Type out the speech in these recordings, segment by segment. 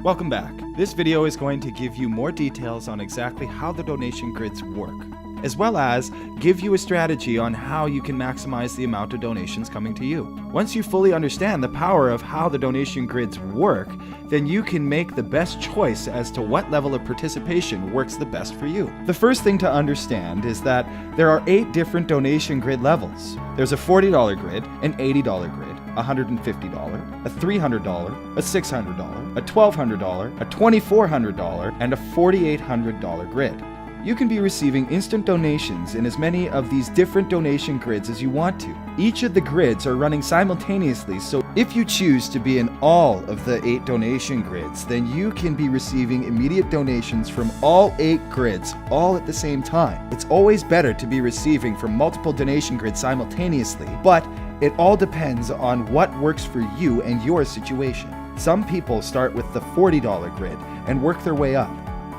Welcome back. This video is going to give you more details on exactly how the donation grids work, as well as give you a strategy on how you can maximize the amount of donations coming to you. Once you fully understand the power of how the donation grids work, then you can make the best choice as to what level of participation works the best for you. The first thing to understand is that there are 8 different donation grid levels. There's a $40 grid, an $80 grid, a $150, a $300, a $600, a $1,200, a $2,400, and a $4,800 grid. You can be receiving instant donations in as many of these different donation grids as you want to. Each of the grids are running simultaneously, so if you choose to be in all of the 8 donation grids, then you can be receiving immediate donations from all 8 grids all at the same time. It's always better to be receiving from multiple donation grids simultaneously, but it all depends on what works for you and your situation. Some people start with the $40 grid and work their way up.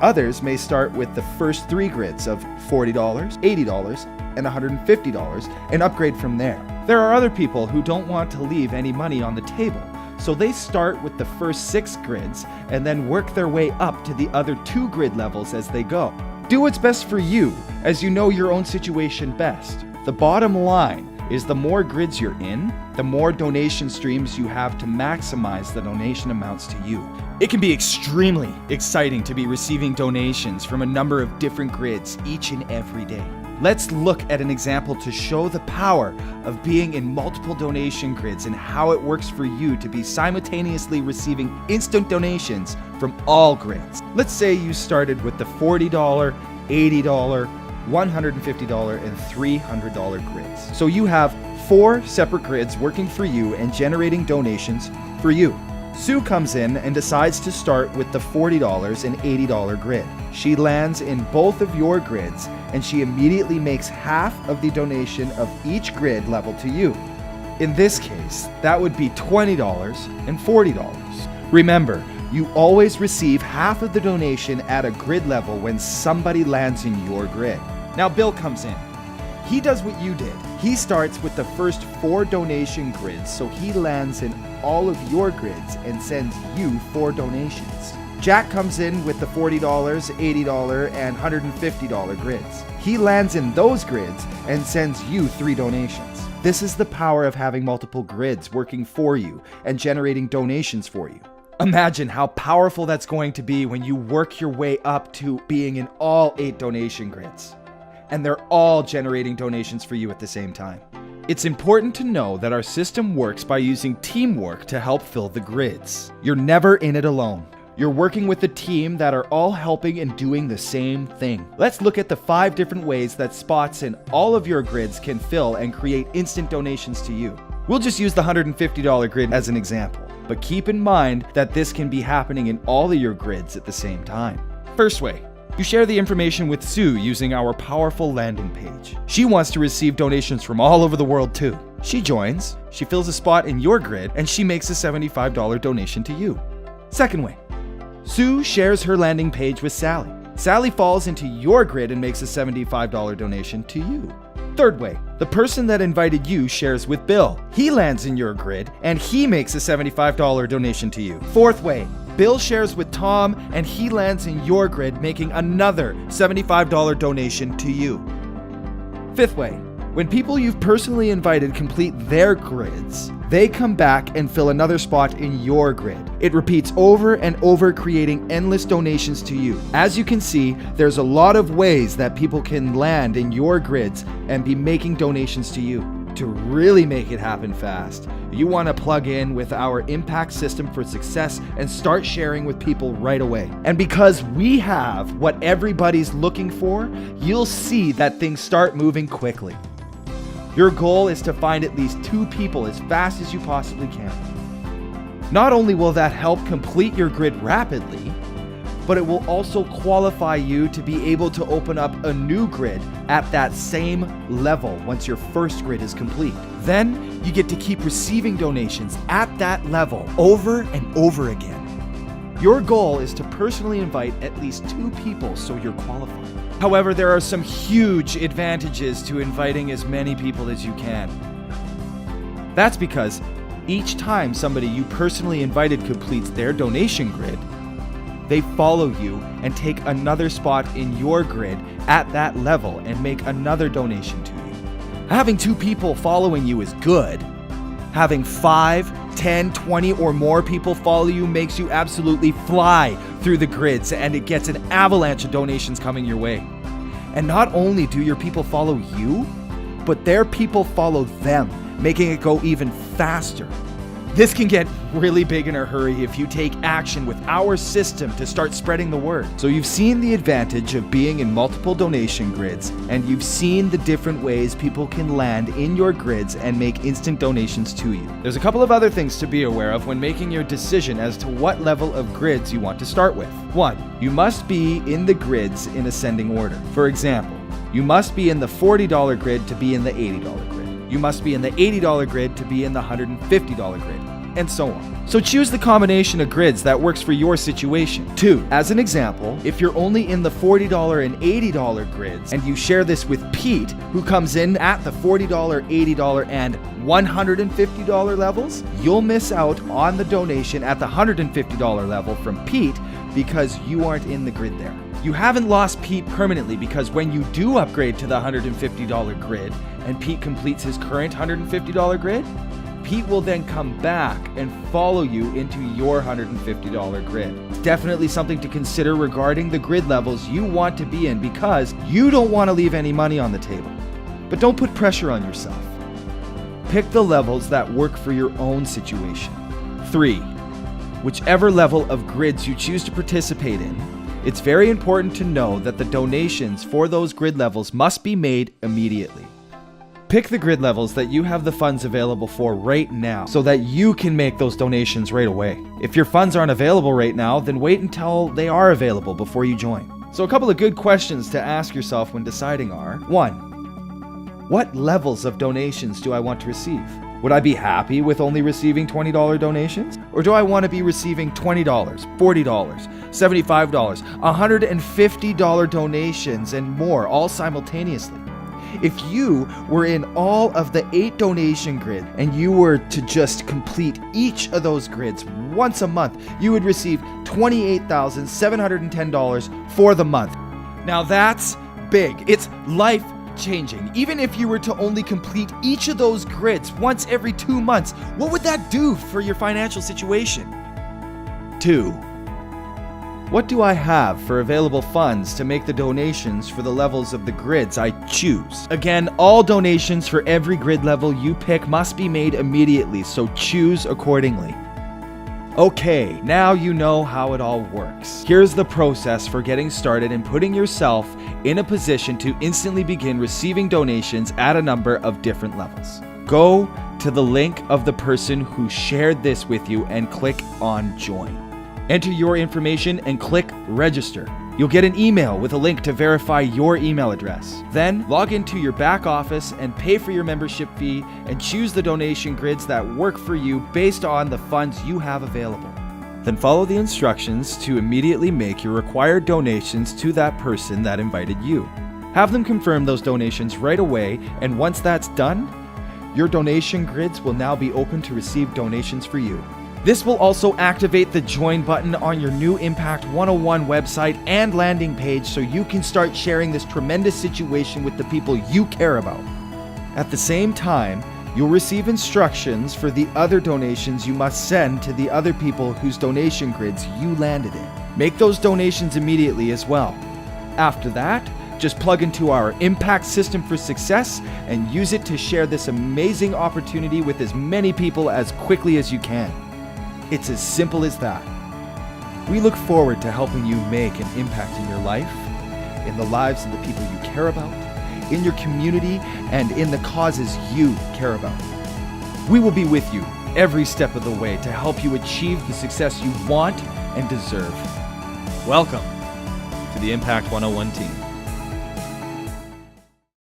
Others may start with the first 3 grids of $40, $80, and $150 and upgrade from there. There are other people who don't want to leave any money on the table, so they start with the first 6 grids and then work their way up to the other 2 grid levels as they go. Do what's best for you, as you know your own situation best. The bottom line is the more grids you're in, the more donation streams you have to maximize the donation amounts to you. It can be extremely exciting to be receiving donations from a number of different grids each and every day. Let's look at an example to show the power of being in multiple donation grids and how it works for you to be simultaneously receiving instant donations from all grids. Let's say you started with the $40, $80, $150, and $300 grids. So you have 4 separate grids working for you and generating donations for you. Sue comes in and decides to start with the $40 and $80 grid. She lands in both of your grids and she immediately makes half of the donation of each grid level to you. In this case, that would be $20 and $40. Remember, you always receive half of the donation at a grid level when somebody lands in your grid. Now Bill comes in. He does what you did. He starts with the first 4 donation grids, so he lands in all of your grids and sends you 4 donations. Jack comes in with the $40, $80, and $150 grids. He lands in those grids and sends you 3 donations. This is the power of having multiple grids working for you and generating donations for you. Imagine how powerful that's going to be when you work your way up to being in all 8 donation grids, and they're all generating donations for you at the same time. It's important to know that our system works by using teamwork to help fill the grids. You're never in it alone. You're working with a team that are all helping and doing the same thing. Let's look at the 5 different ways that spots in all of your grids can fill and create instant donations to you. We'll just use the $150 grid as an example, but keep in mind that this can be happening in all of your grids at the same time. First way, you share the information with Sue using our powerful landing page. She wants to receive donations from all over the world too. She joins, she fills a spot in your grid, and she makes a $75 donation to you. Second way, Sue shares her landing page with Sally. Sally falls into your grid and makes a $75 donation to you. Third way, the person that invited you shares with Bill. He lands in your grid and he makes a $75 donation to you. Fourth way, Bill shares with Tom and he lands in your grid making another $75 donation to you. Fifth way, when people you've personally invited complete their grids, they come back and fill another spot in your grid. It repeats over and over, creating endless donations to you. As you can see, there's a lot of ways that people can land in your grids and be making donations to you. To really make it happen fast, you want to plug in with our Impact System for Success and start sharing with people right away. And because we have what everybody's looking for, you'll see that things start moving quickly. Your goal is to find at least 2 people as fast as you possibly can. Not only will that help complete your grid rapidly, but it will also qualify you to be able to open up a new grid at that same level once your first grid is complete. Then you get to keep receiving donations at that level over and over again. Your goal is to personally invite at least 2 people so you're qualified. However, there are some huge advantages to inviting as many people as you can. That's because each time somebody you personally invited completes their donation grid, they follow you and take another spot in your grid at that level and make another donation to you. Having 2 people following you is good. Having 5, 10, 20 or more people follow you makes you absolutely fly through the grids, and it gets an avalanche of donations coming your way. And not only do your people follow you, but their people follow them, making it go even faster. This can get really big in a hurry if you take action with our system to start spreading the word. So you've seen the advantage of being in multiple donation grids, and you've seen the different ways people can land in your grids and make instant donations to you. There's a couple of other things to be aware of when making your decision as to what level of grids you want to start with. 1, you must be in the grids in ascending order. For example, you must be in the $40 grid to be in the $80 grid. You must be in the $80 grid to be in the $150 grid, and so on. So choose the combination of grids that works for your situation. 2, as an example, if you're only in the $40 and $80 grids and you share this with Pete, who comes in at the $40, $80, and $150 levels, you'll miss out on the donation at the $150 level from Pete because you aren't in the grid there. You haven't lost Pete permanently, because when you do upgrade to the $150 grid and Pete completes his current $150 grid, Pete will then come back and follow you into your $150 grid. It's definitely something to consider regarding the grid levels you want to be in, because you don't want to leave any money on the table. But don't put pressure on yourself. Pick the levels that work for your own situation. 3, whichever level of grids you choose to participate in, it's very important to know that the donations for those grid levels must be made immediately. Pick the grid levels that you have the funds available for right now so that you can make those donations right away. If your funds aren't available right now, then wait until they are available before you join. So a couple of good questions to ask yourself when deciding are: 1, what levels of donations do I want to receive? Would I be happy with only receiving $20 donations? Or do I want to be receiving $20, $40, $75, $150 donations and more, all simultaneously? If you were in all of the 8 donation grids and you were to just complete each of those grids once a month, you would receive $28,710 for the month. Now that's big. It's life-changing. Even if you were to only complete each of those grids once every 2 months, what would that do for your financial situation? 2, what do I have for available funds to make the donations for the levels of the grids I choose? Again, all donations for every grid level you pick must be made immediately, so choose accordingly. Okay, now you know how it all works. Here's the process for getting started and putting yourself in a position to instantly begin receiving donations at a number of different levels. Go to the link of the person who shared this with you and click on Join. Enter your information and click Register. You'll get an email with a link to verify your email address. Then log into your back office and pay for your membership fee and choose the donation grids that work for you based on the funds you have available. Then follow the instructions to immediately make your required donations to that person that invited you. Have them confirm those donations right away, and once that's done, your donation grids will now be open to receive donations for you. This will also activate the join button on your new Impact101 website and landing page, so you can start sharing this tremendous situation with the people you care about. At the same time, you'll receive instructions for the other donations you must send to the other people whose donation grids you landed in. Make those donations immediately as well. After that, just plug into our Impact system for success and use it to share this amazing opportunity with as many people as quickly as you can. It's as simple as that. We look forward to helping you make an impact in your life, in the lives of the people you care about, in your community, and in the causes you care about. We will be with you every step of the way to help you achieve the success you want and deserve. Welcome to the Impact101 team.